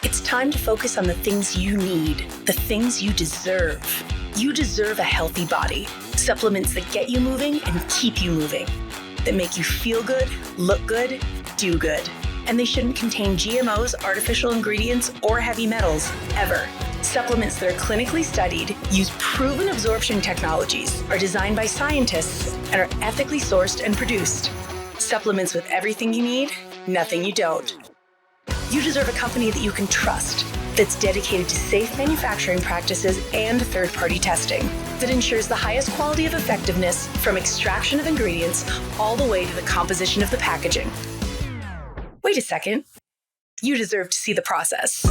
It's time to focus on the things you need, the things you deserve. You deserve a healthy body, supplements that get you moving and keep you moving, that make you feel good, look good, do good. And they shouldn't contain GMOs, artificial ingredients, or heavy metals, ever. Supplements that are clinically studied, use proven absorption technologies, are designed by scientists, and are ethically sourced and produced. Supplements with everything you need, nothing you don't. You deserve a company that you can trust, that's dedicated to safe manufacturing practices and third-party testing, that ensures the highest quality of effectiveness from extraction of ingredients all the way to the composition of the packaging. Wait a second. You deserve to see the process.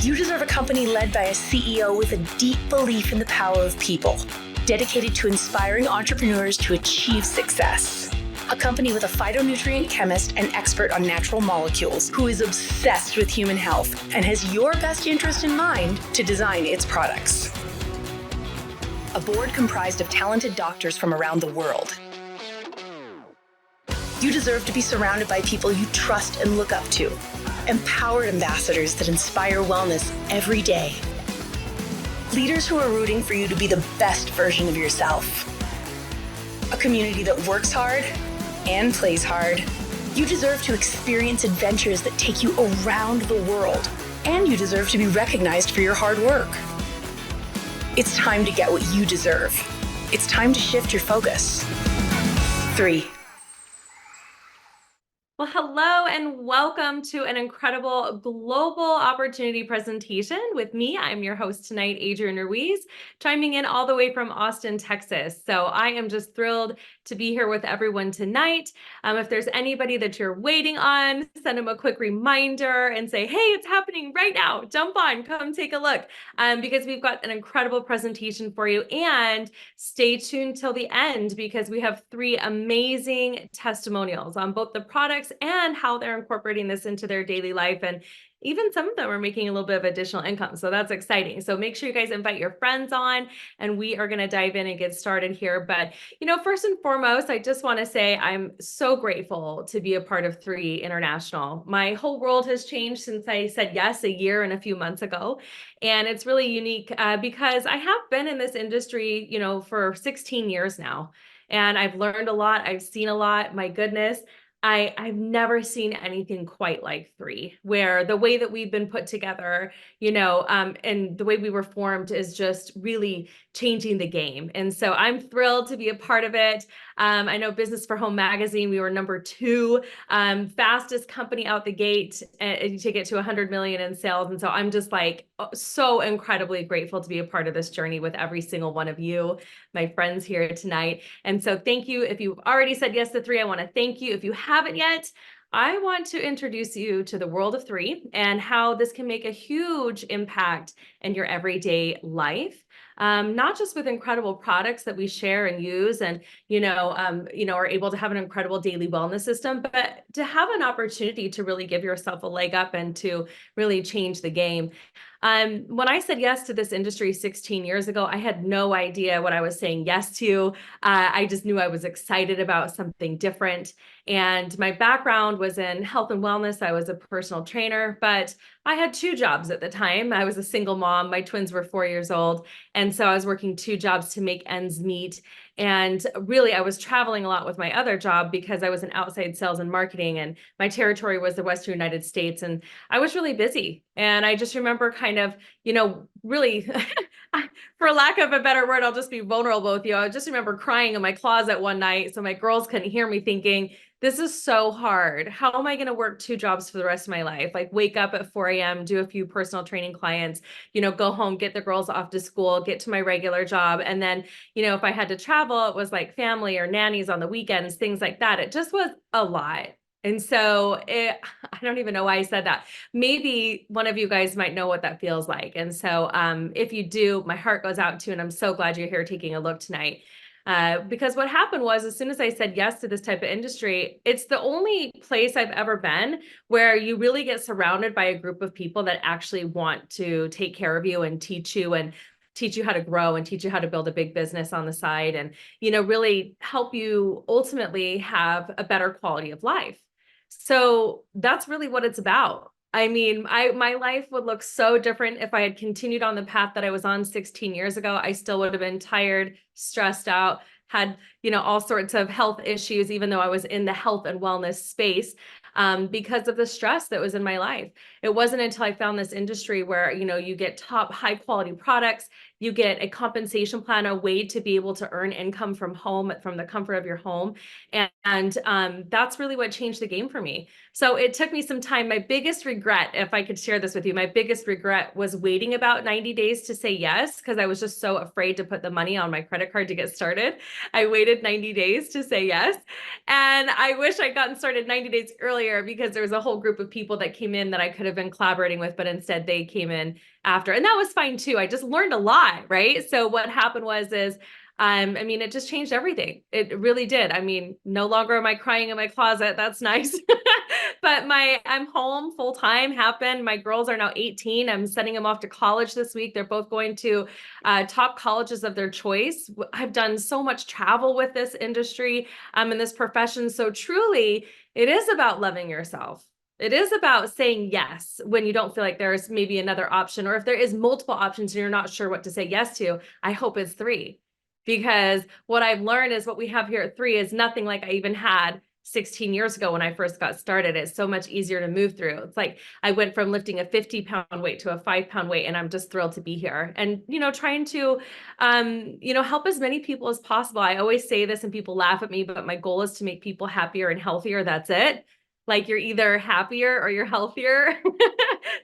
You deserve a company led by a CEO with a deep belief in the power of people, dedicated to inspiring entrepreneurs to achieve success. A company with a phytonutrient chemist and expert on natural molecules who is obsessed with human health and has your best interest in mind to design its products. A board comprised of talented doctors from around the world. You deserve to be surrounded by people you trust and look up to. Empowered ambassadors that inspire wellness every day. Leaders who are rooting for you to be the best version of yourself. A community that works hard and plays hard. You deserve to experience adventures that take you around the world, and you deserve to be recognized for your hard work. It's time to get what you deserve. It's time to shift your focus. 3. Well, hello and welcome to an incredible global opportunity presentation with me. I'm your host tonight, Adrianne Ruiz, chiming in all the way from Austin, Texas. So I am just thrilled to be here with everyone tonight. If there's anybody that you're waiting on, send them a quick reminder and say, hey, it's happening right now. Jump on, come take a look, because we've got an incredible presentation for you. And stay tuned till the end because we have 3 amazing testimonials on both the products and how they're incorporating this into their daily life. And even some of them are making a little bit of additional income. So that's exciting. So make sure you guys invite your friends on, and we are going to dive in and get started here. But, first and foremost, I just want to say I'm so grateful to be a part of 3 International. My whole world has changed since I said yes a year and a few months ago. And it's really unique because I have been in this industry, for 16 years now. And I've learned a lot. I've seen a lot. My goodness. I've never seen anything quite like 3, where the way that we've been put together, and the way we were formed is just really changing the game. And so I'm thrilled to be a part of it. I know Business for Home magazine, we were number 2, fastest company out the gate, and you take it to 100 million in sales. And so I'm just so incredibly grateful to be a part of this journey with every single one of you, my friends here tonight. And so thank you. If you've already said yes to 3, I want to thank you. If you haven't yet, I want to introduce you to the world of 3 and how this can make a huge impact in your everyday life. Not just with incredible products that we share and use and, are able to have an incredible daily wellness system, but to have an opportunity to really give yourself a leg up and to really change the game. When I said yes to this industry 16 years ago, I had no idea what I was saying yes to. I just knew I was excited about something different. And my background was in health and wellness. I was a personal trainer, but I had 2 jobs at the time. I was a single mom. My twins were 4 years old. And so I was working 2 jobs to make ends meet. And really, I was traveling a lot with my other job because I was in outside sales and marketing, and my territory was the Western United States. And I was really busy. And I just remember kind of, really, for lack of a better word, I'll just be vulnerable with you. I just remember crying in my closet one night so my girls couldn't hear me, thinking, this is so hard. How am I going to work 2 jobs for the rest of my life? Wake up at 4 a.m., do a few personal training clients, go home, get the girls off to school, get to my regular job. And then, if I had to travel, it was like family or nannies on the weekends, things like that. It just was a lot. And so I don't even know why I said that. Maybe one of you guys might know what that feels like. And so if you do, my heart goes out to you, and I'm so glad you're here taking a look tonight. Because what happened was, as soon as I said yes to this type of industry, it's the only place I've ever been where you really get surrounded by a group of people that actually want to take care of you and teach you how to grow and teach you how to build a big business on the side, and really help you ultimately have a better quality of life. So that's really what it's about. I mean, my life would look so different if I had continued on the path that I was on 16 years ago. I still would have been tired, stressed out, had, all sorts of health issues, even though I was in the health and wellness space, because of the stress that was in my life. It wasn't until I found this industry where, you get top high quality products, you get a compensation plan, a way to be able to earn income from home, from the comfort of your home. And that's really what changed the game for me. So it took me some time. My biggest regret, if I could share this with you, my biggest regret was waiting about 90 days to say yes, because I was just so afraid to put the money on my credit card to get started. I waited 90 days to say yes. And I wish I'd gotten started 90 days earlier, because there was a whole group of people that came in that I could have been collaborating with, but instead they came in after. And that was fine too. I just learned a lot, right? So what happened is it just changed everything. It really did. I mean, no longer am I crying in my closet. That's nice. But I'm home full time happened. My girls are now 18. I'm sending them off to college this week. They're both going to top colleges of their choice. I've done so much travel with this industry, in this profession. So truly, it is about loving yourself. It is about saying yes when you don't feel like there's maybe another option, or if there is multiple options and you're not sure what to say yes to. I hope it's 3. Because what I've learned is what we have here at 3 is nothing like I even had 16 years ago when I first got started. It's so much easier to move through. It's like I went from lifting a 50-pound weight to a 5-pound weight, and I'm just thrilled to be here and, trying to, help as many people as possible. I always say this and people laugh at me, but my goal is to make people happier and healthier. That's it. Like, you're either happier or you're healthier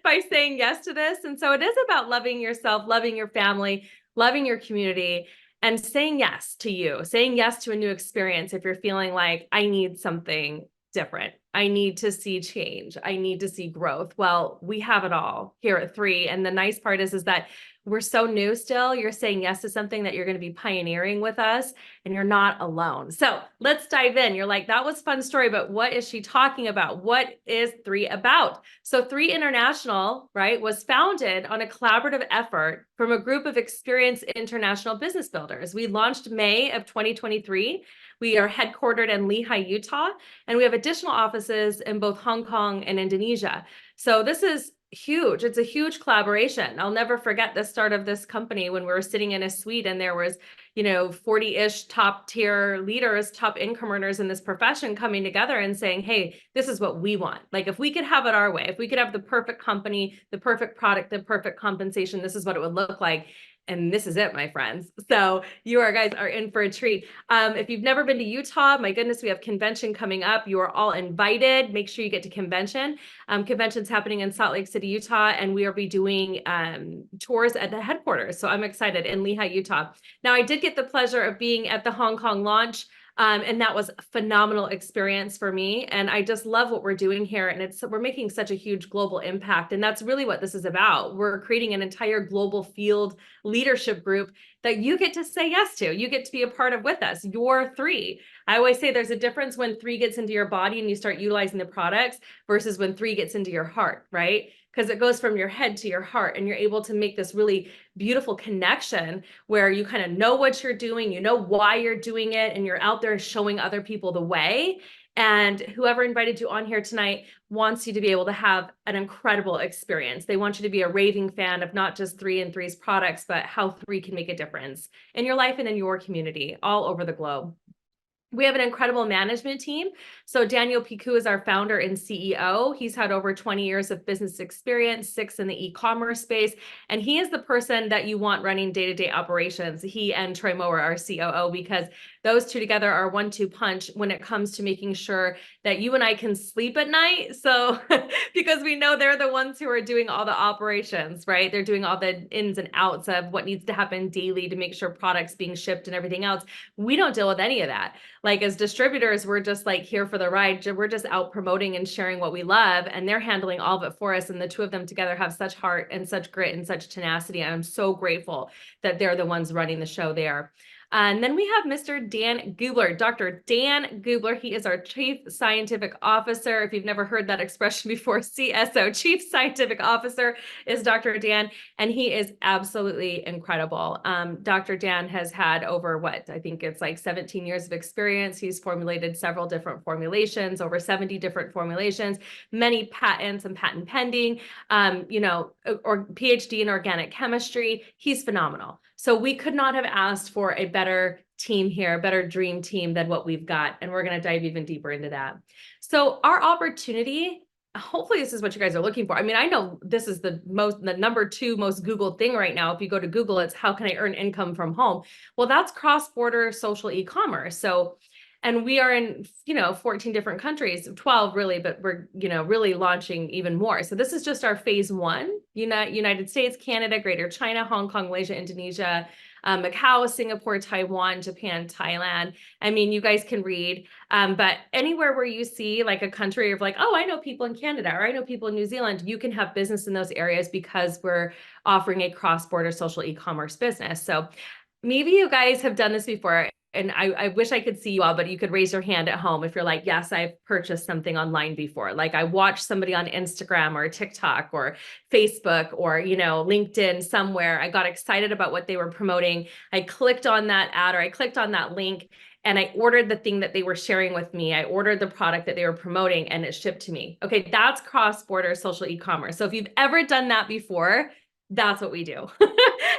by saying yes to this. And so it is about loving yourself, loving your family, loving your community, and saying yes to you, saying yes to a new experience. If you're feeling like, I need something different, I need to see change, I need to see growth. Well, we have it all here at 3. And the nice part is that we're so new still. You're saying yes to something that you're going to be pioneering with us, and you're not alone. So let's dive in. You're like, that was a fun story, but what is she talking about? What is 3 about? So 3 International, right, was founded on a collaborative effort from a group of experienced international business builders. We launched May of 2023. We are headquartered in Lehi, Utah, and we have additional offices in both Hong Kong and Indonesia. So this is huge. It's a huge collaboration. I'll never forget the start of this company when we were sitting in a suite and there was, 40-ish top tier leaders, top income earners in this profession coming together and saying, hey, this is what we want. Like, if we could have it our way, if we could have the perfect company, the perfect product, the perfect compensation, this is what it would look like. And this is it, my friends. So you guys are in for a treat. If you've never been to Utah, my goodness, we have convention coming up. You are all invited. Make sure you get to convention. Convention's happening in Salt Lake City, Utah, and we will be doing tours at the headquarters. So I'm excited, in Lehi, Utah. Now, I did get the pleasure of being at the Hong Kong launch. And that was a phenomenal experience for me. And I just love what we're doing here. And we're making such a huge global impact. And that's really what this is about. We're creating an entire global field leadership group that you get to say yes to. You get to be a part of with us. You're 3. I always say there's a difference when 3 gets into your body and you start utilizing the products versus when 3 gets into your heart, right? Because it goes from your head to your heart, and you're able to make this really beautiful connection where you kind of know what you're doing, you know why you're doing it, and you're out there showing other people the way. And whoever invited you on here tonight wants you to be able to have an incredible experience. They want you to be a raving fan of not just 3 and 3's products, but how 3 can make a difference in your life and in your community all over the globe. We have an incredible management team. So Daniel Piku is our founder and CEO. He's had over 20 years of business experience, 6 in the e-commerce space. And he is the person that you want running day-to-day operations. He and Troy Mower, our COO, because those 2 together are 1-2 punch when it comes to making sure that you and I can sleep at night. So because we know they're the ones who are doing all the operations, right? They're doing all the ins and outs of what needs to happen daily to make sure products being shipped and everything else. We don't deal with any of that. Like, as distributors, we're just like here for the ride. We're just out promoting and sharing what we love, and they're handling all of it for us. And the 2 of them together have such heart and such grit and such tenacity. And I'm so grateful that they're the ones running the show there. And then we have Mr. Dan Gubler, Dr. Dan Gubler. He is our Chief Scientific Officer. If you've never heard that expression before, CSO, Chief Scientific Officer is Dr. Dan, and he is absolutely incredible. Dr. Dan has had over I think it's like 17 years of experience. He's formulated several different formulations, over 70 different formulations, many patents and patent pending, or PhD in organic chemistry. He's phenomenal. So we could not have asked for a better team here, a better dream team than what we've got. And we're going to dive even deeper into that. So our opportunity, hopefully this is what you guys are looking for. I mean, I know this is the number 2 most Googled thing right now. If you go to Google, it's how can I earn income from home? Well, that's cross-border social e-commerce. So, and we are in, 14 different countries, 12 really, but we're, really launching even more. So this is just our phase 1, United States, Canada, Greater China, Hong Kong, Malaysia, Indonesia, Macau, Singapore, Taiwan, Japan, Thailand. I mean, you guys can read, but anywhere where you see like a country of like, oh, I know people in Canada, or I know people in New Zealand, you can have business in those areas because we're offering a cross-border social e-commerce business. So maybe you guys have done this before. And I wish I could see you all, but you could raise your hand at home if you're like, yes, I've purchased something online before. Like I watched somebody on Instagram or TikTok or Facebook or, LinkedIn somewhere. I got excited about what they were promoting. I clicked on that ad or I clicked on that link and I ordered the thing that they were sharing with me. I ordered the product that they were promoting and it shipped to me. Okay, that's cross-border social e-commerce. So if you've ever done that before, that's what we do.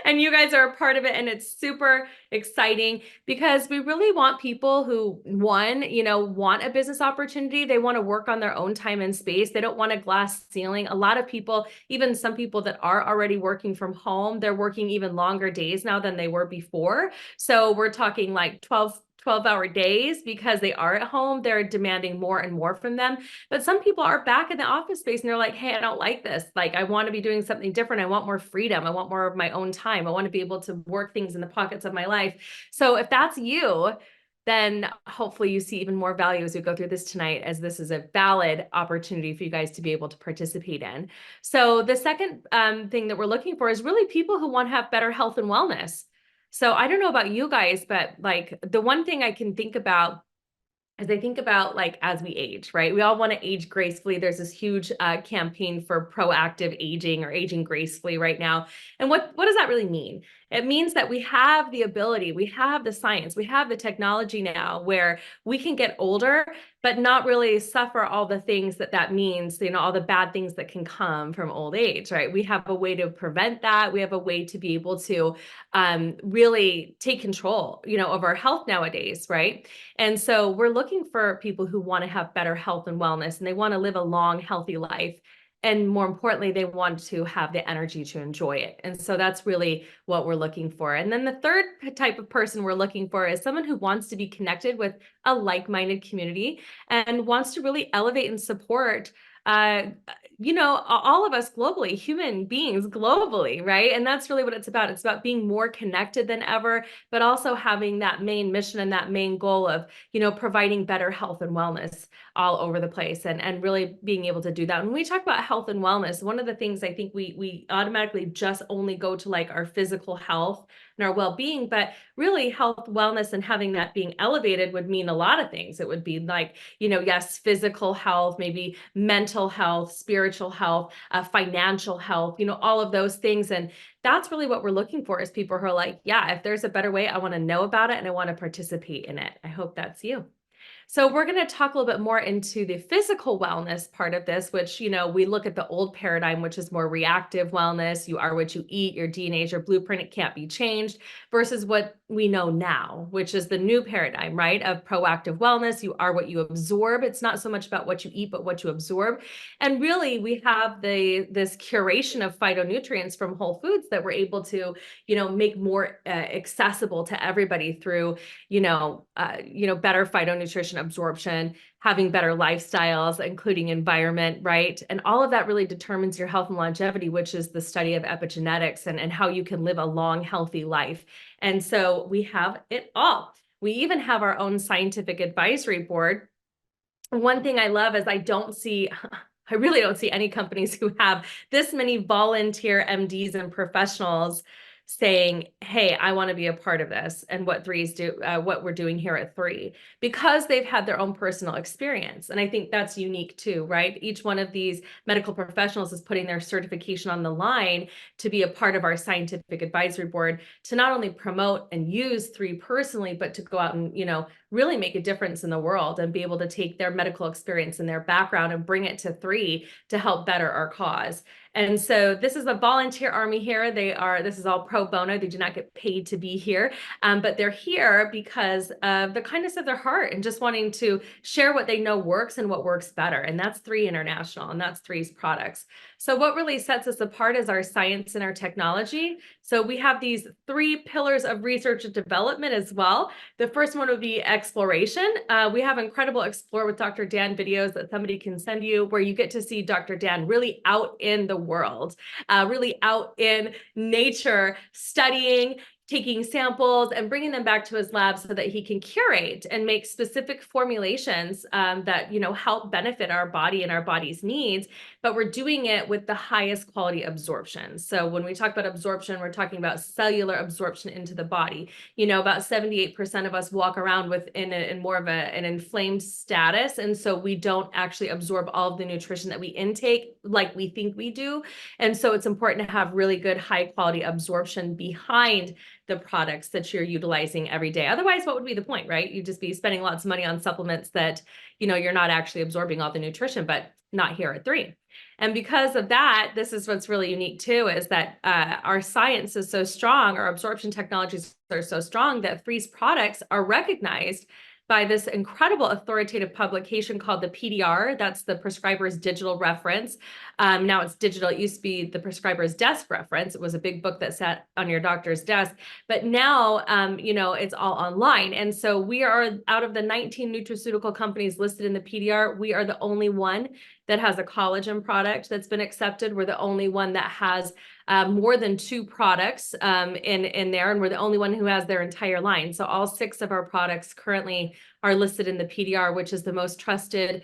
And you guys are a part of it. And it's super exciting because we really want people who, one, want a business opportunity. They want to work on their own time and space. They don't want a glass ceiling. A lot of people, even some people that are already working from home, they're working even longer days now than they were before. So we're talking like 12-hour days because they are at home. They're demanding more and more from them. But some people are back in the office space and they're like, hey, I don't like this. Like, I want to be doing something different. I want more freedom. I want more of my own time. I want to be able to work things in the pockets of my life. So if that's you, then hopefully you see even more value as we go through this tonight, as this is a valid opportunity for you guys to be able to participate in. So the second thing that we're looking for is really people who want to have better health and wellness. So I don't know about you guys, but like the one thing I can think about as I think about like as we age, right? We all want to age gracefully. There's this huge campaign for proactive aging or aging gracefully right now. And what does that really mean? It means that we have the ability, we have the science, we have the technology now where we can get older, but not really suffer all the things that means, all the bad things that can come from old age, right? We have a way to prevent that. We have a way to be able to really take control, of our health nowadays, right? And so we're looking for people who want to have better health and wellness, and they want to live a long, healthy life. And more importantly, they want to have the energy to enjoy it. And so that's really what we're looking for. And then the third type of person we're looking for is someone who wants to be connected with a like-minded community and wants to really elevate and support all of us globally, human beings globally, right? And that's really what it's about. It's about being more connected than ever, but also having that main mission and that main goal of, providing better health and wellness all over the place and really being able to do that. When we talk about health and wellness, one of the things I think we automatically just only go to like our physical health and our well-being, but really health, wellness, and having that being elevated would mean a lot of things. It would be like, yes, physical health, maybe mental health, spiritual health, financial health, all of those things. And that's really what we're looking for is people who are like, yeah, if there's a better way, I want to know about it and I want to participate in it. I hope that's you. So we're going to talk a little bit more into the physical wellness part of this, which, we look at the old paradigm, which is more reactive wellness. You are what you eat, your DNA is your blueprint, it can't be changed, versus what we know now, which is the new paradigm, right? Of proactive wellness. You are what you absorb. It's not so much about what you eat, but what you absorb. And really, we have this curation of phytonutrients from whole foods that we're able to, make more accessible to everybody through, better phytonutrition absorption, having better lifestyles, including environment, right? And all of that really determines your health and longevity, which is the study of epigenetics and how you can live a long, healthy life. And so we have it all. We even have our own scientific advisory board. One thing I love is I really don't see any companies who have this many volunteer MDs and professionals saying, hey, I want to be a part of this and what what we're doing here at 3, because they've had their own personal experience. And I think that's unique too, right? Each one of these medical professionals is putting their certification on the line to be a part of our scientific advisory board, to not only promote and use 3 personally, but to go out and, really make a difference in the world and be able to take their medical experience and their background and bring it to 3 to help better our cause. And so this is a volunteer army here. This is all pro bono. They do not get paid to be here, but they're here because of the kindness of their heart and just wanting to share what they know works and what works better. And that's 3 International, and that's 3's products. So what really sets us apart is our science and our technology. So we have these 3 pillars of research and development as well. The first one would be exploration. We have incredible Explore with Dr. Dan videos that somebody can send you, where you get to see Dr. Dan really out in the world, really out in nature, studying, taking samples and bringing them back to his lab so that he can curate and make specific formulations that help benefit our body and our body's needs. But we're doing it with the highest quality absorption. So when we talk about absorption, we're talking about cellular absorption into the body. About 78% of us walk around in more of an inflamed status, and so we don't actually absorb all of the nutrition that we intake like we think we do. And so it's important to have really good high quality absorption behind the products that you're utilizing every day. Otherwise, what would be the point, right? You'd just be spending lots of money on supplements that, you're not actually absorbing all the nutrition, but not here at 3. And because of that, this is what's really unique too, is that our science is so strong, our absorption technologies are so strong that 3's products are recognized by this incredible authoritative publication called the PDR. That's the prescriber's digital reference. Now it's digital. It used to be the prescriber's desk reference. It was a big book that sat on your doctor's desk. But now, it's all online. And so we are, out of the 19 nutraceutical companies listed in the PDR, we are the only one that has a collagen product that's been accepted. We're the only one that has more than 2 products in there, and we're the only one who has their entire line. So all 6 of our products currently are listed in the PDR, which is the most trusted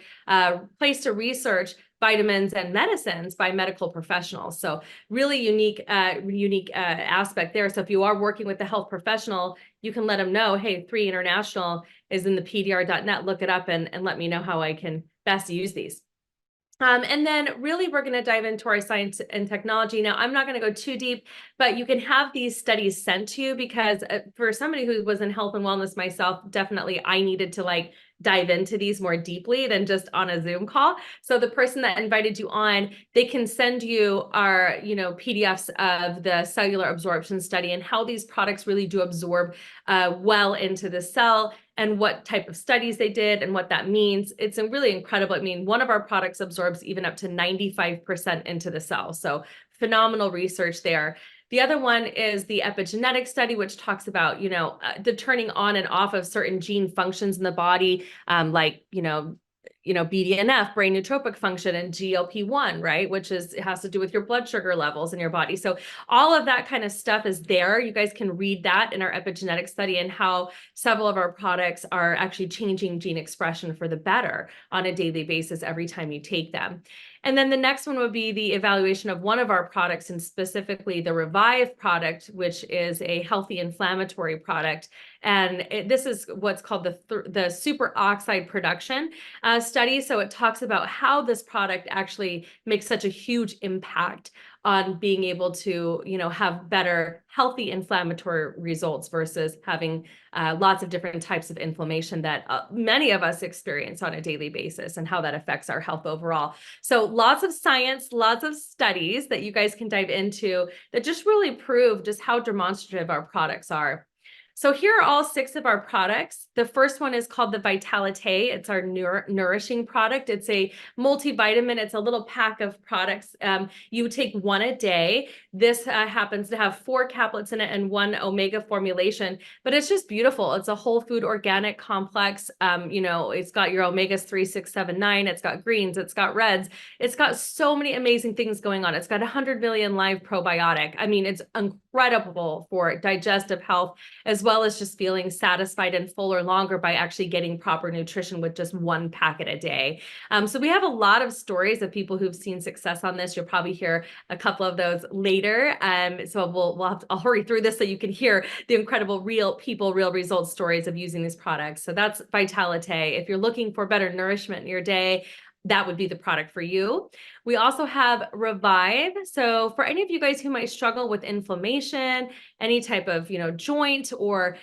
place to research vitamins and medicines by medical professionals. So really unique aspect there. So if you are working with a health professional, you can let them know, hey, 3 International is in the PDR.net. Look it up and let me know how I can best use these. And then really we're going to dive into our science and technology. Now, I'm not going to go too deep, but you can have these studies sent to you, because for somebody who was in health and wellness myself, definitely I needed to dive into these more deeply than just on a Zoom call. So the person that invited you on, they can send you our, PDFs of the cellular absorption study and how these products really do absorb well into the cell, and what type of studies they did and what that means. It's really incredible. I mean, one of our products absorbs even up to 95% into the cell. So phenomenal research there. The other one is the epigenetic study, which talks about, the turning on and off of certain gene functions in the body, like, BDNF, brain nootropic function, and GLP-1, right? It has to do with your blood sugar levels in your body. So all of that kind of stuff is there. You guys can read that in our epigenetic study, and how several of our products are actually changing gene expression for the better on a daily basis every time you take them. And then the next one would be the evaluation of one of our products, and specifically the Revive product, which is a healthy inflammatory product. And this is what's called the superoxide production study. So it talks about how this product actually makes such a huge impact on being able to, have better healthy inflammatory results versus having lots of different types of inflammation that many of us experience on a daily basis, and how that affects our health overall. So lots of science, lots of studies that you guys can dive into that just really prove just how demonstrative our products are. So here are all 6 of our products. The first one is called the Vitalite. It's our nourishing product. It's a multivitamin. It's a little pack of products. You take 1 a day. This happens to have 4 caplets in it and 1 omega formulation, but it's just beautiful. It's a whole food organic complex. It's got your omegas 3, 6, 7, 9. It's got greens. It's got reds. It's got so many amazing things going on. It's got 100 million live probiotic. I mean, it's incredible for digestive health, as well as just feeling satisfied and fuller longer by actually getting proper nutrition with just one packet a day. So we have a lot of stories of people who've seen success on this. You'll probably hear a couple of those later. So I'll hurry through this so you can hear the incredible real people, real results stories of using these products. So that's Vitalite. If you're looking for better nourishment in your day, that would be the product for you. We also have Revive. So for any of you guys who might struggle with inflammation, any type of, joint or,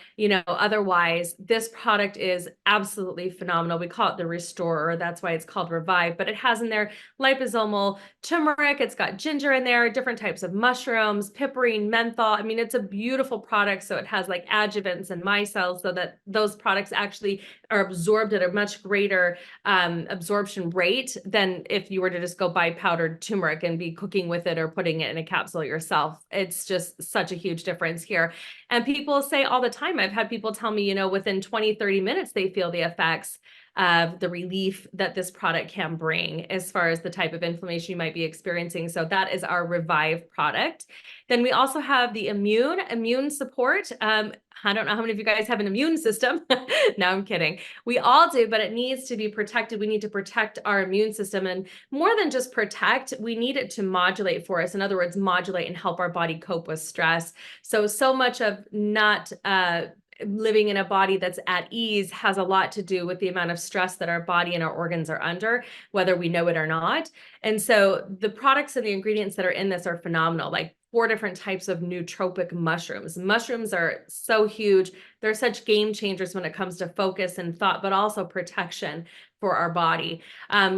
otherwise, this product is absolutely phenomenal. We call it the Restorer. That's why it's called Revive, but it has in there liposomal turmeric. It's got ginger in there, different types of mushrooms, piperine, menthol. I mean, it's a beautiful product. So it has like adjuvants and micelles so that those products actually are absorbed at a much greater absorption rate than if you were to just go buy powdered turmeric and be cooking with it or putting it in a capsule yourself. It's just such a huge difference here. And people say all the time, I've had people tell me, within 20, 30 minutes, they feel the effects of the relief that this product can bring as far as the type of inflammation you might be experiencing. So that is our Revive product. Then we also have the immune support. I don't know how many of you guys have an immune system. No, I'm kidding. We all do, but it needs to be protected. We need to protect our immune system. And more than just protect, we need it to modulate for us. In other words, modulate and help our body cope with stress. So much of not living in a body that's at ease has a lot to do with the amount of stress that our body and our organs are under, whether we know it or not. And so the products and the ingredients that are in this are phenomenal, like 4 different types of nootropic mushrooms. Mushrooms are so huge. They're such game changers when it comes to focus and thought, but also protection for our body.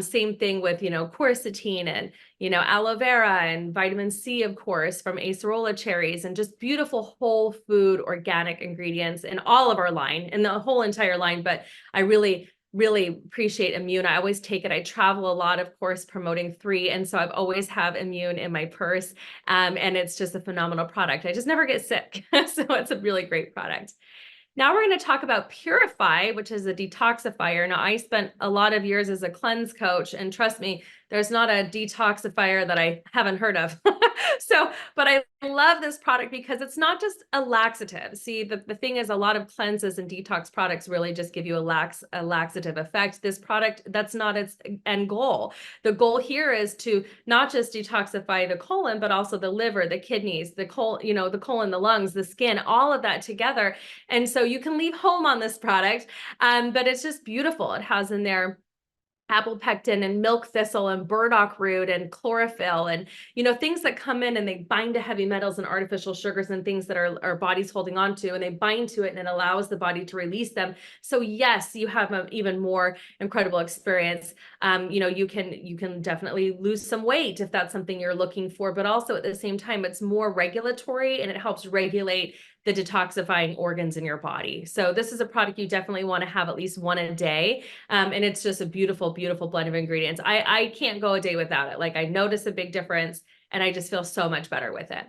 Same thing with, quercetin and, aloe vera and vitamin C, of course, from acerola cherries, and just beautiful whole food organic ingredients in all of our line, in the whole entire line. But I really appreciate Immune. I always take it. I travel a lot, of course, promoting 3. And so I've always have Immune in my purse. And it's just a phenomenal product. I just never get sick. So it's a really great product. Now we're going to talk about Purify, which is a detoxifier. Now, I spent a lot of years as a cleanse coach, and trust me, there's not a detoxifier that I haven't heard of. But I love this product because it's not just a laxative. See, the thing is, a lot of cleanses and detox products really just give you a laxative effect. This product, that's not its end goal. The goal here is to not just detoxify the colon, but also the liver, the kidneys, the colon, the lungs, the skin, all of that together. And so you can leave home on this product, but it's just beautiful. It has in there apple pectin and milk thistle and burdock root and chlorophyll and, things that come in and they bind to heavy metals and artificial sugars and things that our body's holding on to, and they bind to it and it allows the body to release them. So yes, you have an even more incredible experience. You can definitely lose some weight if that's something you're looking for, but also at the same time, it's more regulatory and it helps regulate the detoxifying organs in your body. So this is a product you definitely want to have at least one a day. And it's just a beautiful, beautiful blend of ingredients. I can't go a day without it. Like, I notice a big difference and I just feel so much better with it.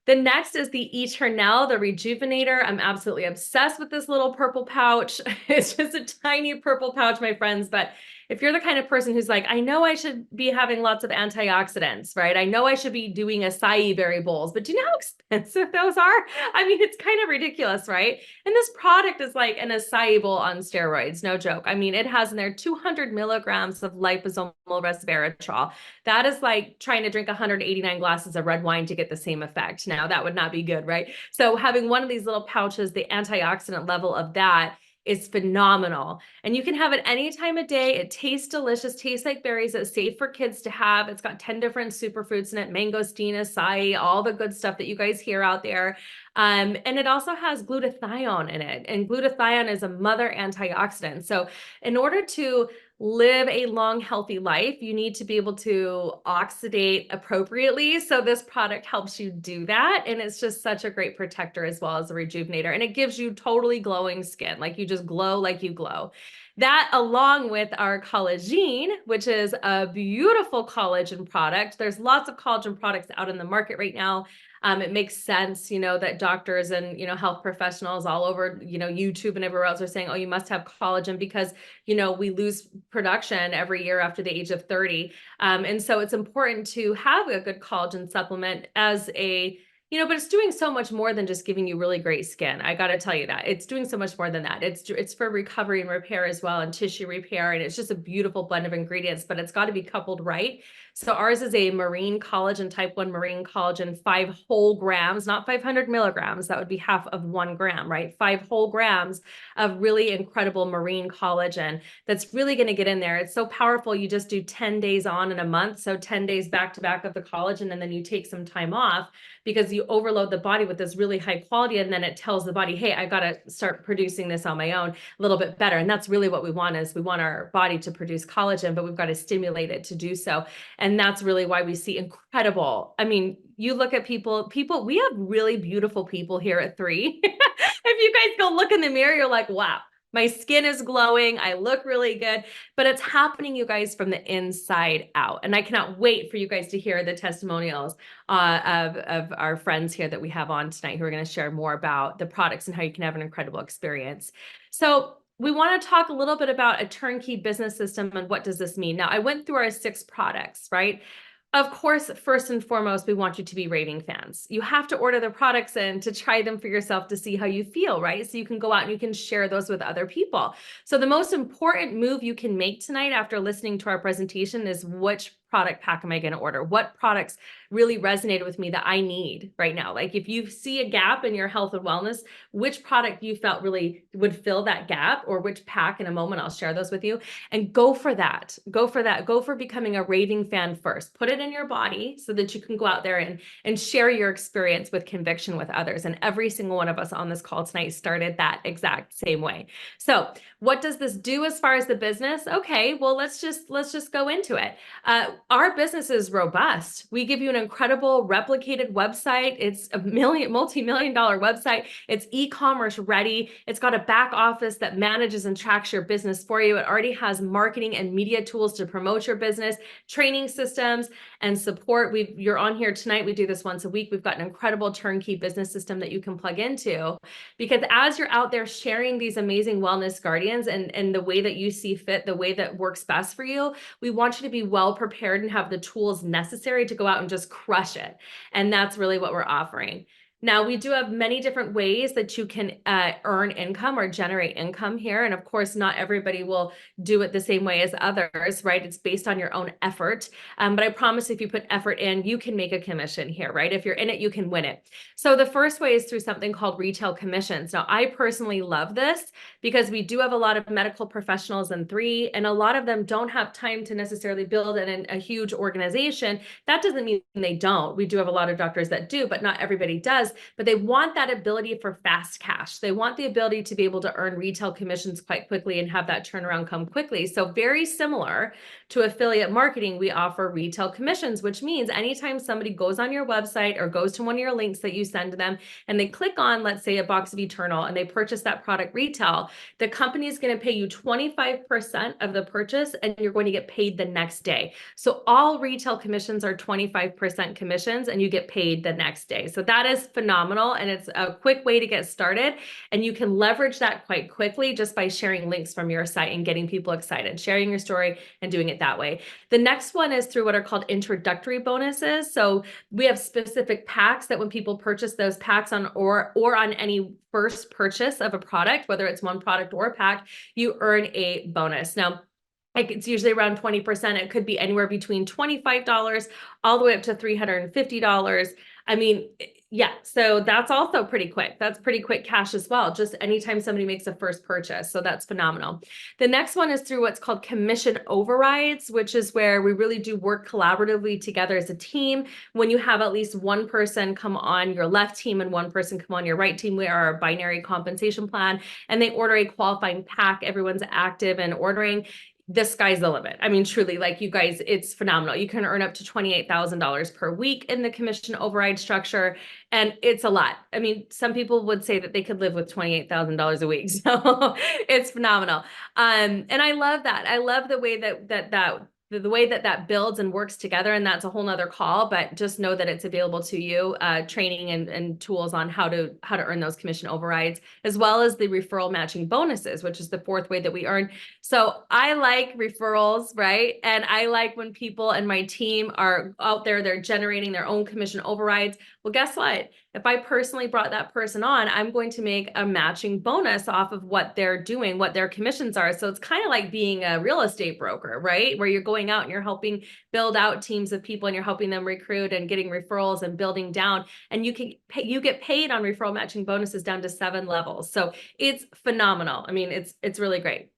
The next is the Eternel, the Rejuvenator. I'm absolutely obsessed with this little purple pouch. It's just a tiny purple pouch, my friends, but if you're the kind of person who's like, I know I should be having lots of antioxidants, right? I know I should be doing acai berry bowls, but do you know how expensive those are? I mean, it's kind of ridiculous, right? And this product is like an acai bowl on steroids, no joke. I mean, it has in there 200 milligrams of liposomal resveratrol. That is like trying to drink 189 glasses of red wine to get the same effect. Now, that would not be good, right? So having one of these little pouches, the antioxidant level of that is phenomenal. And you can have it any time of day. It tastes delicious, tastes like berries. It's safe for kids to have. It's got 10 different superfruits in it, mangosteen, acai, all the good stuff that you guys hear out there. And it also has glutathione in it. And glutathione is a mother antioxidant. So in order to live a long, healthy life, you need to be able to oxidate appropriately. So this product helps you do that. And it's just such a great protector as well as a rejuvenator. And it gives you totally glowing skin, like you just glow like you glow. That, along with our collagen, which is a beautiful collagen product. There's lots of collagen products out in the market right now. It makes sense, that doctors and, health professionals all over, YouTube and everywhere else are saying, oh, you must have collagen because, we lose production every year after the age of 30. And so it's important to have a good collagen supplement as a But it's doing so much more than just giving you really great skin. I got to tell you that. It's doing so much more than that. It's for recovery and repair as well, and tissue repair, and it's just a beautiful blend of ingredients, but it's got to be coupled right. So ours is a marine collagen, type 1 marine collagen, 5 whole grams, not 500 milligrams. That would be half of 1 gram, right? 5 whole grams of really incredible marine collagen that's really going to get in there. It's so powerful. You just do 10 days on in a month. So 10 days back to back of the collagen, and then you take some time off because you overload the body with this really high quality, and then it tells the body, hey, I got to start producing this on my own a little bit better. And that's really what we want, is we want our body to produce collagen, but we've got to stimulate it to do so. And that's really why we see incredible. I mean, you look at people, we have really beautiful people here at 3. If you guys go look in the mirror, you're like, wow, my skin is glowing. I look really good, but it's happening, you guys, from the inside out. And I cannot wait for you guys to hear the testimonials of our friends here that we have on tonight, who are going to share more about the products and how you can have an incredible experience. So we want to talk a little bit about a turnkey business system and what does this mean? Now, I went through our 6 products, right? Of course, first and foremost, we want you to be raving fans. You have to order the products in to try them for yourself to see how you feel, right? So you can go out and you can share those with other people. So the most important move you can make tonight after listening to our presentation is, which product pack am I going to order? What products really resonated with me that I need right now? Like, if you see a gap in your health and wellness, which product you felt really would fill that gap, or which pack? In a moment, I'll share those with you. And go for that. Go for that. Go for becoming a raving fan first. Put it in your body so that you can go out there and share your experience with conviction with others. And every single one of us on this call tonight started that exact same way. So what does this do as far as the business? Okay, well, let's just go into it. Our business is robust. We give you an incredible replicated website. It's a multi-million-dollar website. It's e-commerce ready. It's got a back office that manages and tracks your business for you. It already has marketing and media tools to promote your business, training systems, and support. You're on here tonight. We do this once a week. We've got an incredible turnkey business system that you can plug into, because as you're out there sharing these amazing wellness guardians and the way that you see fit, the way that works best for you, we want you to be well prepared and have the tools necessary to go out and just crush it. And that's really what we're offering. Now, we do have many different ways that you can earn income or generate income here. And of course, not everybody will do it the same way as others, right? It's based on your own effort. But I promise, if you put effort in, you can make a commission here, right? If you're in it, you can win it. So the first way is through something called retail commissions. Now, I personally love this because we do have a lot of medical professionals in 3, and a lot of them don't have time to necessarily build a huge organization. That doesn't mean they don't. We do have a lot of doctors that do, but not everybody does. But they want that ability for fast cash. They want the ability to be able to earn retail commissions quite quickly and have that turnaround come quickly. So very similar to affiliate marketing, we offer retail commissions, which means anytime somebody goes on your website or goes to one of your links that you send to them and they click on, let's say, a box of Eternal, and they purchase that product retail, the company is going to pay you 25% of the purchase, and you're going to get paid the next day. So all retail commissions are 25% commissions, and you get paid the next day. So that is phenomenal, and it's a quick way to get started, and you can leverage that quite quickly just by sharing links from your site and getting people excited, sharing your story and doing it that way. The next one is through what are called introductory bonuses. So we have specific packs that when people purchase those packs on or on any first purchase of a product, whether it's one product or a pack, you earn a bonus. Now, it's usually around 20%. It could be anywhere between $25 all the way up to $350. I mean, yeah, so that's also pretty quick. That's pretty quick cash as well, just anytime somebody makes a first purchase. So that's phenomenal. The next one is through what's called commission overrides, which is where we really do work collaboratively together as a team. When you have at least one person come on your left team and one person come on your right team, we are a binary compensation plan, and they order a qualifying pack. Everyone's active and ordering. The sky's the limit. I mean, truly, like, you guys, it's phenomenal. You can earn up to $28,000 per week in the commission override structure. And it's a lot. I mean, some people would say that they could live with $28,000 a week. So it's phenomenal. And I love that. I love the way that the way that that builds and works together, and that's a whole nother call, but just know that it's available to you, training and tools on how to earn those commission overrides, as well as the referral matching bonuses, which is the fourth way that we earn. So I like referrals, right? And I like when people and my team are out there, they're generating their own commission overrides. Well, guess what? If I personally brought that person on, I'm going to make a matching bonus off of what they're doing, what their commissions are. So it's kind of like being a real estate broker, right? Where you're going out and you're helping build out teams of people and you're helping them recruit and getting referrals and building down. And you get paid on referral matching bonuses down to 7 levels. So it's phenomenal. I mean, it's really great.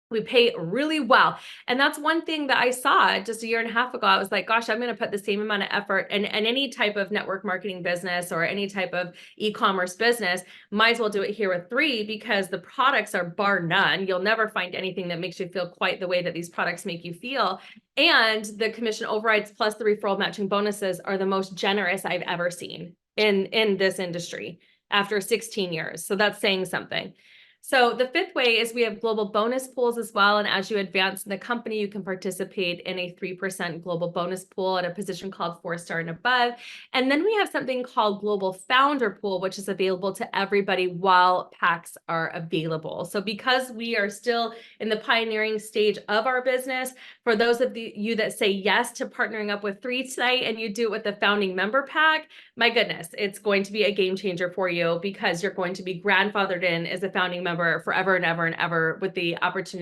We pay really well. And that's one thing that I saw just a year and a half ago. I was like, gosh, I'm going to put the same amount of effort in any type of network marketing business or any type of e-commerce business. Might as well do it here with 3 because the products are bar none. You'll never find anything that makes you feel quite the way that these products make you feel. And the commission overrides plus the referral matching bonuses are the most generous I've ever seen in this industry after 16 years. So that's saying something. So the 5th way is we have global bonus pools as well. And as you advance in the company, you can participate in a 3% global bonus pool at a position called 4-star and above. And then we have something called global founder pool, which is available to everybody while packs are available. So because we are still in the pioneering stage of our business, for those of you that say yes to partnering up with 3 tonight and you do it with the founding member pack, my goodness, it's going to be a game changer for you because you're going to be grandfathered in as a founding member forever and ever and ever with the option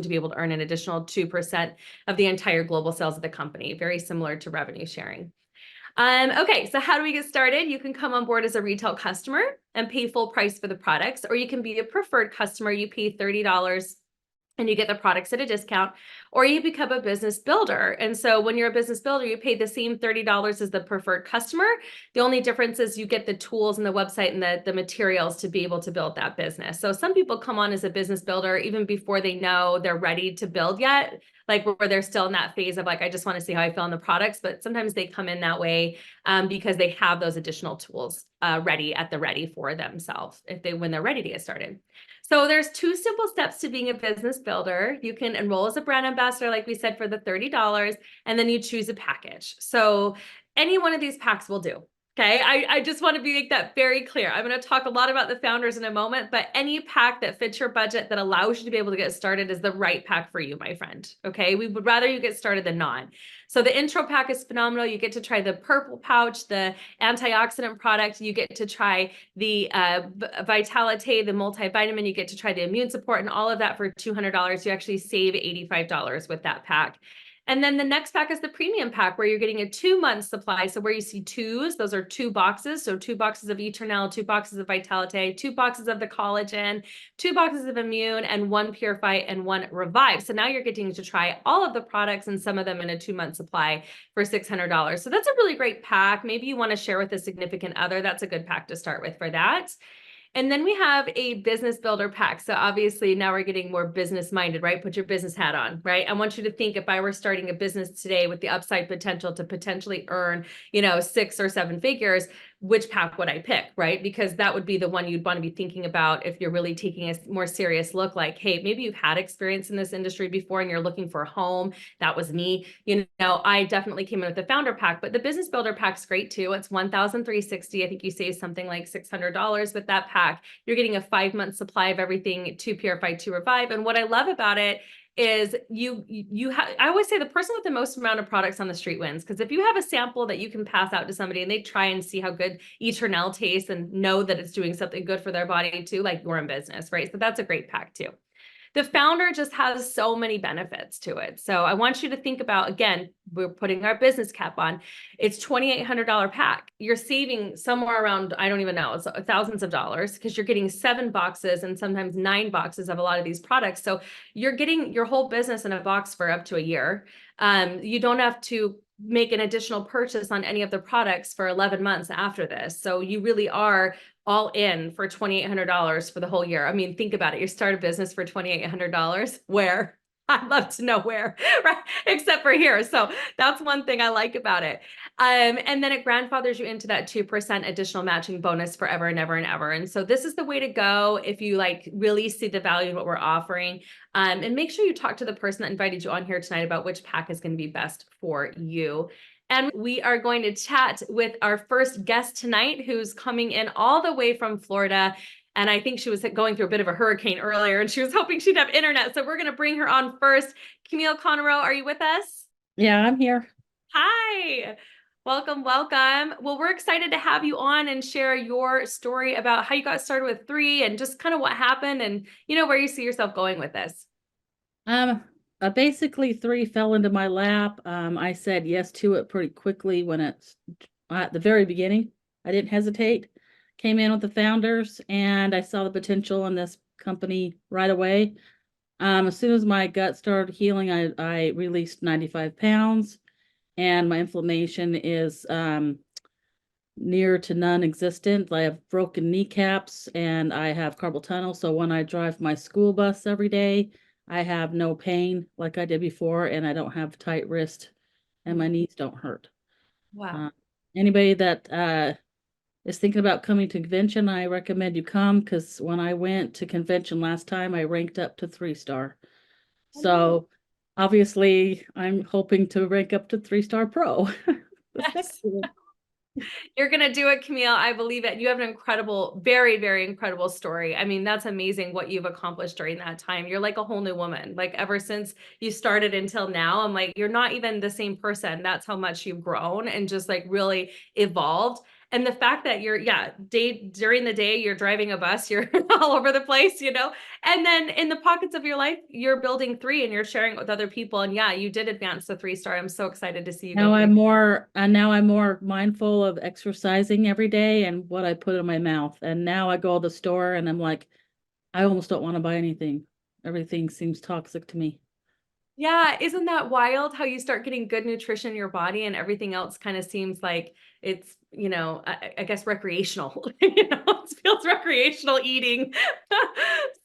to be able to earn an additional 2% of the entire global sales of the company, very similar to revenue sharing. Okay, so how do we get started? You can come on board as a retail customer and pay full price for the products, or you can be a preferred customer. You pay $30 and you get the products at a discount, or you become a business builder. And so when you're a business builder, you pay the same $30 as the preferred customer. The only difference is you get the tools and the website and the materials to be able to build that business. So some people come on as a business builder even before they know they're ready to build yet, like where they're still in that phase of like, I just want to see how I feel in the products. But sometimes they come in that way because they have those additional tools ready for themselves when they're ready to get started. So there's 2 simple steps to being a business builder. You can enroll as a brand ambassador, like we said, for the $30, and then you choose a package. So any one of these packs will do. Okay, I just want to make that very clear. I'm going to talk a lot about the founders in a moment, but any pack that fits your budget that allows you to be able to get started is the right pack for you, my friend. Okay, we would rather you get started than not. So the intro pack is phenomenal. You get to try the purple pouch, the antioxidant product. You get to try the Vitality, the multivitamin. You get to try the immune support and all of that for $200. You actually save $85 with that pack. And then the next pack is the premium pack where you're getting a 2-month supply. So where you see 2s, those are 2 boxes. So 2 boxes of Eternal, 2 boxes of Vitality, 2 boxes of the collagen, 2 boxes of immune, and 1 purify and 1 revive. So now you're getting to try all of the products and some of them in a 2-month supply for $600. So that's a really great pack. Maybe you want to share with a significant other. That's a good pack to start with for that. And then we have a business builder pack. So obviously now we're getting more business minded, right? Put your business hat on, right? I want you to think if I were starting a business today with the upside potential to potentially earn, 6 or 7 figures, which pack would I pick, right? Because that would be the one you'd want to be thinking about if you're really taking a more serious look like, hey, maybe you've had experience in this industry before and you're looking for a home. That was me. I definitely came in with the founder pack, but the business builder pack's great too. It's $1,360. I think you save something like $600 with that pack. You're getting a 5-month supply of everything, 2 purify, 2 revive. And what I love about it is I always say the person with the most amount of products on the street wins. Because if you have a sample that you can pass out to somebody and they try and see how good Eternal tastes and know that it's doing something good for their body too, like you're in business, right? So that's a great pack too. The founder just has so many benefits to it. So I want you to think about, again, we're putting our business cap on. It's $2,800 pack. You're saving somewhere around, I don't even know, it's thousands of dollars because you're getting 7 boxes and sometimes 9 boxes of a lot of these products. So you're getting your whole business in a box for up to a year. You don't have to make an additional purchase on any of the products for 11 months after this. So you really are all in for $2,800 for the whole year. I mean, think about it. You start a business for $2,800 where I'd love to know where, right? Except for here. So that's one thing I like about it. And then it grandfathers you into that 2% additional matching bonus forever and ever and ever. And so this is the way to go if you like really see the value in what we're offering. And make sure you talk to the person that invited you on here tonight about which pack is going to be best for you. And we are going to chat with our first guest tonight, who's coming in all the way from Florida. And I think she was going through a bit of a hurricane earlier and she was hoping she'd have internet. So we're going to bring her on first. Camille Conarroe, are you with us? Yeah, I'm here. Hi. Welcome, welcome. Well, we're excited to have you on and share your story about how you got started with 3 and just kind of what happened and, where you see yourself going with this. Basically 3 fell into my lap. I said yes to it pretty quickly when it's at the very beginning. I didn't hesitate. Came in with the founders and I saw the potential in this company right away. As soon as my gut started healing, I released 95 pounds and my inflammation is near to non-existent. I have broken kneecaps and I have carpal tunnel. So when I drive my school bus every day, I have no pain like I did before, and I don't have tight wrist and my knees don't hurt. Wow. Anybody that is thinking about coming to convention, I recommend you come because when I went to convention last time, I ranked up to 3-star. So obviously I'm hoping to rank up to 3-star pro. Yes. You're going to do it, Camille. I believe it. You have an incredible, very, very incredible story. I mean, that's amazing what you've accomplished during that time. You're like a whole new woman. Like ever since you started until now, I'm like, you're not even the same person. That's how much you've grown and just like really evolved. And the fact that you're, during the day, you're driving a bus, you're all over the place, and then in the pockets of your life, you're building 3 and you're sharing it with other people. And yeah, you did advance to 3-star. I'm so excited to see you Now go. I'm more mindful of exercising every day and what I put in my mouth. And now I go to the store and I'm like, I almost don't want to buy anything. Everything seems toxic to me. Yeah, isn't that wild how you start getting good nutrition in your body and everything else kind of seems like it's, I guess recreational, it feels recreational eating.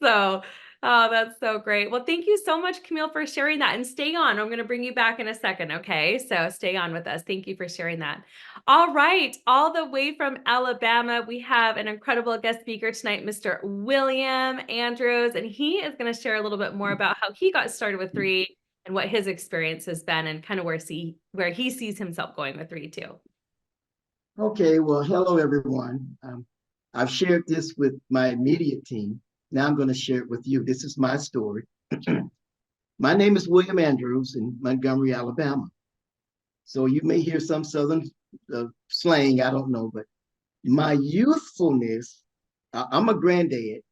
So, oh, that's so great. Well, thank you so much, Camille, for sharing that and stay on. I'm going to bring you back in a second. Okay. So stay on with us. Thank you for sharing that. All right. All the way from Alabama, we have an incredible guest speaker tonight, Mr. William Andrews, and he is going to share a little bit more about how he got started with 3 and what his experience has been and kind of where he sees himself going with 3 too. Okay, well, hello, everyone. I've shared this with my immediate team. Now I'm going to share it with you. This is my story. My name is William Andrews in Montgomery, Alabama. So you may hear some Southern slang, I don't know, but my youthfulness, I'm a granddad.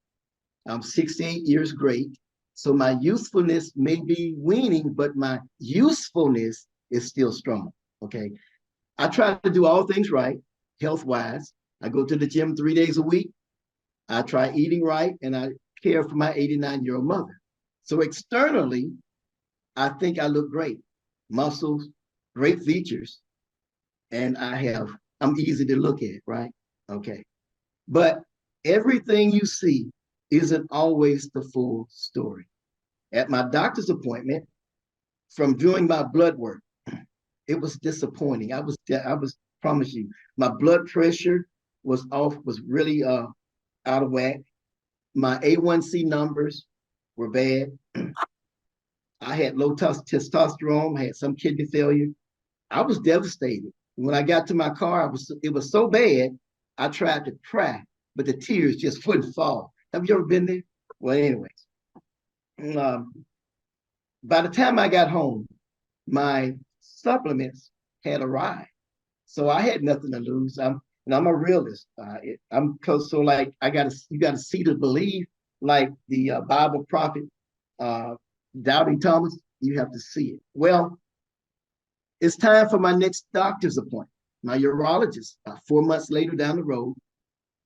I'm 68 years great. So my youthfulness may be waning, but my usefulness is still strong, okay? I try to do all things right, health-wise. I go to the gym 3 days a week. I try eating right, and I care for my 89-year-old mother. So externally, I think I look great. Muscles, great features, and I'm easy to look at, right? Okay. But everything you see isn't always the full story. At my doctor's appointment, from doing my blood work, it was disappointing. I was promise you, my blood pressure was really out of whack. My A1C numbers were bad. I had low testosterone. I had some kidney failure. I was devastated. When I got to my car, it was so bad. I tried to cry, but the tears just wouldn't fall. Have you ever been there? Well, anyways, by the time I got home, my supplements had arrived, so I had nothing to lose. I'm a realist. I'm close, so like you gotta see to believe, like the Bible prophet, doubting Thomas. You have to see it. Well, it's time for my next doctor's appointment. My urologist. 4 months later, down the road,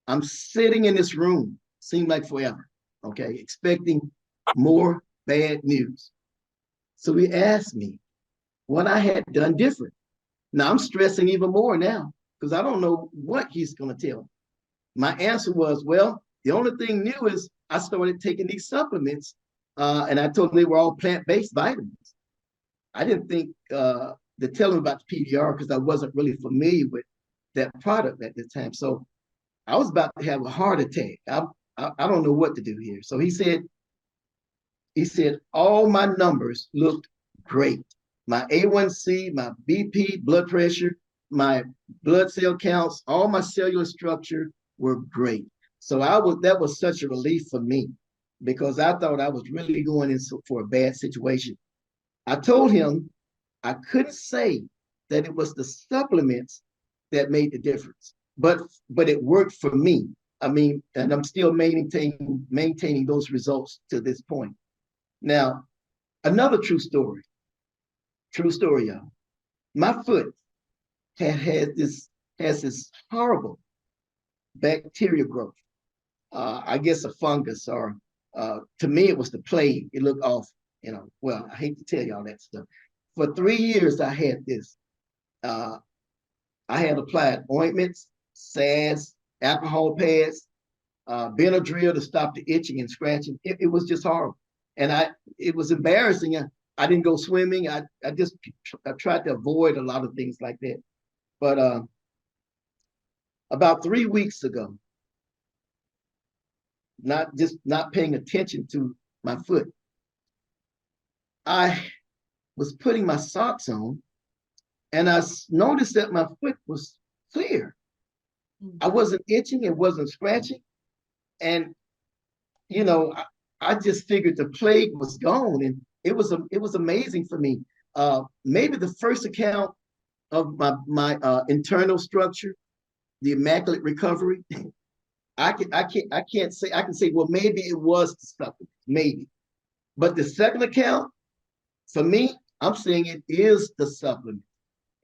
I'm sitting in this room. Seemed like forever. Okay, expecting more bad news. So he asked me what I had done different. Now I'm stressing even more now because I don't know what he's going to tell me. My answer was, well, the only thing new is I started taking these supplements And I told them they were all plant-based vitamins. I didn't think to tell them about the PDR because I wasn't really familiar with that product at the time. So I was about to have a heart attack. I don't know what to do here. So he said all my numbers looked great. My A1C, my BP, blood pressure, my blood cell counts, all my cellular structure were great. So that was such a relief for me because I thought I was really going in for a bad situation. I told him I couldn't say that it was the supplements that made the difference, but it worked for me. I mean, and I'm still maintaining those results to this point. Now, another true story, y'all. My foot has this horrible bacteria growth. I guess a fungus, or to me it was the plague. It looked awful. Well, I hate to tell y'all that stuff. For 3 years, I had this. I had applied ointments, salves, alcohol pads, Benadryl to stop the itching and scratching. It was just horrible. And it was embarrassing. I didn't go swimming. I tried to avoid a lot of things like that. But about 3 weeks ago, not paying attention to my foot, I was putting my socks on and I noticed that my foot was clear. I wasn't itching, it wasn't scratching. And, I just figured the plague was gone, and it was amazing for me. Maybe the first account of my internal structure, the immaculate recovery. I can say, well, maybe it was the supplement, maybe. But the second account, for me, I'm saying it is the supplement.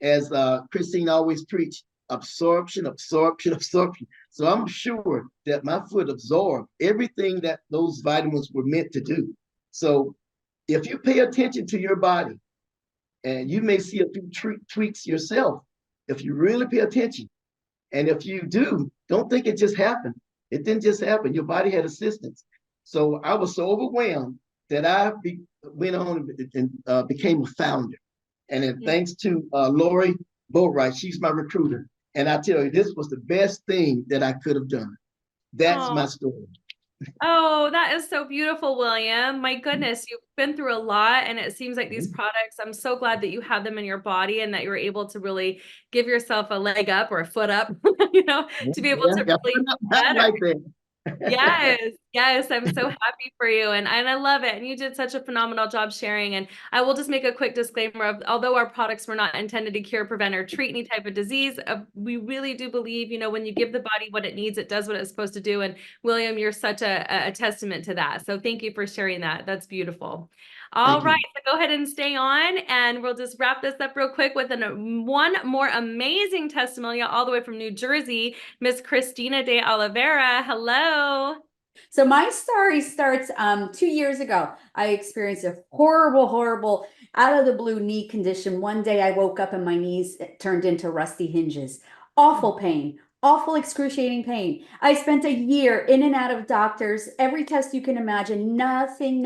As Christine always preached, absorption, absorption, absorption. So I'm sure that my foot absorbed everything that those vitamins were meant to do. So if you pay attention to your body, and you may see a few tweaks yourself, if you really pay attention, and if you do, don't think it just happened. It didn't just happen. Your body had assistance. So I was so overwhelmed that I went on and became a founder. And then thanks to Lori Boatwright, she's my recruiter. And I tell you, this was the best thing that I could have done. That's my story. Oh, that is so beautiful, William. My goodness, you've been through a lot, and it seems like these products, I'm so glad that you have them in your body and that you're able to really give yourself a leg up or a foot up, to be able to really better. Like that. Yes, I'm so happy for you, and I love it. And you did such a phenomenal job sharing. And I will just make a quick disclaimer of, although our products were not intended to cure, prevent, or treat any type of disease, we really do believe, when you give the body what it needs, it does what it's supposed to do. And William, you're such a testament to that. So thank you for sharing that. That's beautiful. All right, so go ahead and stay on, and we'll just wrap this up real quick with one more amazing testimonial all the way from New Jersey, Miss Christina DeOliveria. Hello. So my story starts 2 years ago. I experienced a horrible, out of the blue knee condition. One day I woke up and my knees turned into rusty hinges. Awful pain. Awful, excruciating pain. I spent a year in and out of doctors, every test you can imagine. Nothing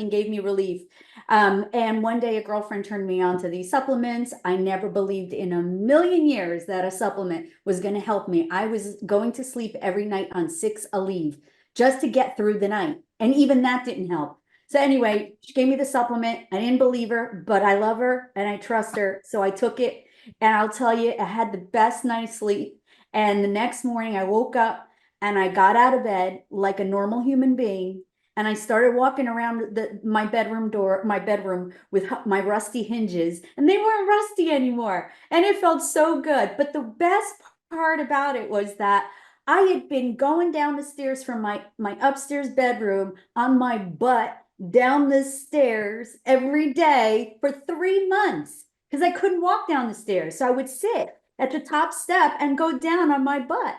gave me relief. And one day a girlfriend turned me on to these supplements. I never believed in a million years that a supplement was going to help me. I was going to sleep every night on 6 Aleve just to get through the night. And even that didn't help. So anyway, she gave me the supplement. I didn't believe her, but I love her and I trust her. So I took it, and I'll tell you, I had the best night's sleep. And the next morning I woke up and I got out of bed like a normal human being. And I started walking around my bedroom with my rusty hinges, and they weren't rusty anymore. And it felt so good. But the best part about it was that I had been going down the stairs from my upstairs bedroom on my butt down the stairs every day for 3 months because I couldn't walk down the stairs. So I would sit at the top step and go down on my butt.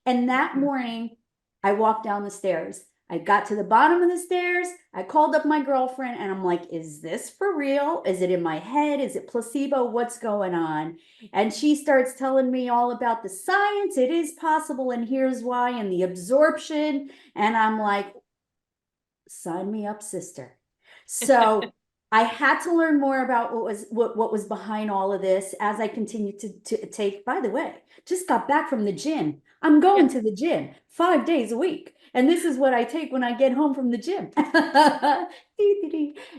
And that morning I walked down the stairs. I got to the bottom of the stairs. I called up my girlfriend and I'm like, is this for real? Is it in my head? Is it placebo? What's going on? And she starts telling me all about the science. It is possible. And here's why, and the absorption. And I'm like, Sign me up, sister. So I had to learn more about what was behind all of this as I continued to take. By the way, just got back from the gym. I'm going to the gym 5 days a week. And this is what I take when I get home from the gym.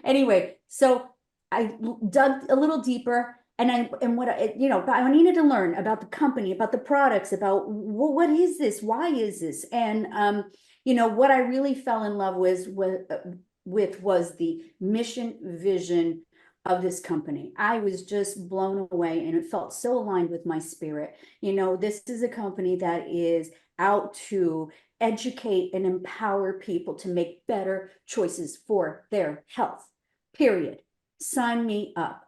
Anyway, so I dug a little deeper, and I needed to learn about the company, about the products, about what is this? Why is this? And what I really fell in love with was the mission vision of this company. I was just blown away, and it felt so aligned with my spirit. This is a company that is out to educate and empower people to make better choices for their health, period. Sign me up.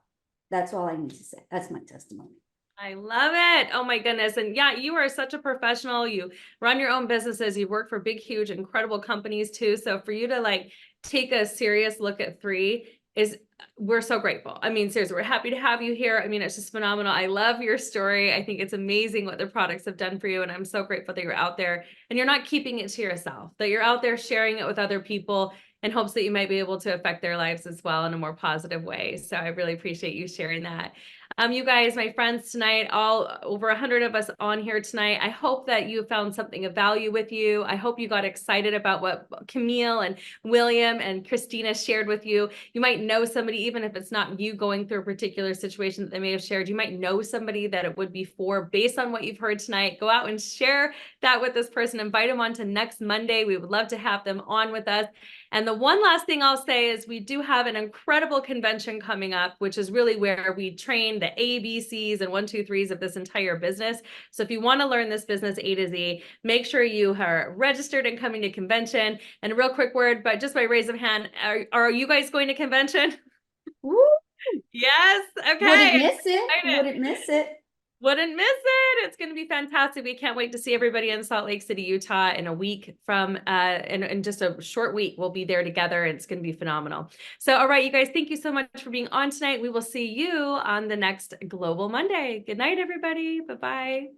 That's all I need to say. That's my testimony. I love it. Oh my goodness. And yeah, you are such a professional. You run your own businesses. You work for big, huge, incredible companies too. So for you to take a serious look at 3 we're so grateful. I mean, seriously, we're happy to have you here. I mean, it's just phenomenal. I love your story. I think it's amazing what their products have done for you. And I'm so grateful that you're out there and you're not keeping it to yourself, that you're out there sharing it with other people in hopes that you might be able to affect their lives as well in a more positive way. So I really appreciate you sharing that. You guys, my friends tonight, all over 100 of us on here tonight, I hope that you found something of value with you. I hope you got excited about what Camille and William and Christina shared with you. You might know somebody, even if it's not you going through a particular situation that they may have shared, you might know somebody that it would be for based on what you've heard tonight. Go out and share that with this person. Invite them on to next Monday. We would love to have them on with us. And the one last thing I'll say is we do have an incredible convention coming up, which is really where we train the ABCs and 1, 2, 3s of this entire business. So if you want to learn this business A to Z, make sure you are registered and coming to convention. And a real quick word, but just by raise of hand, are you guys going to convention? Woo! Yes. Okay. Wouldn't miss it. Wouldn't miss it. Wouldn't miss it. It's going to be fantastic. We can't wait to see everybody in Salt Lake City, Utah in a week from, in just a short week. We'll be there together. And it's going to be phenomenal. So, all right, you guys, thank you so much for being on tonight. We will see you on the next Global Monday. Good night, everybody. Bye-bye.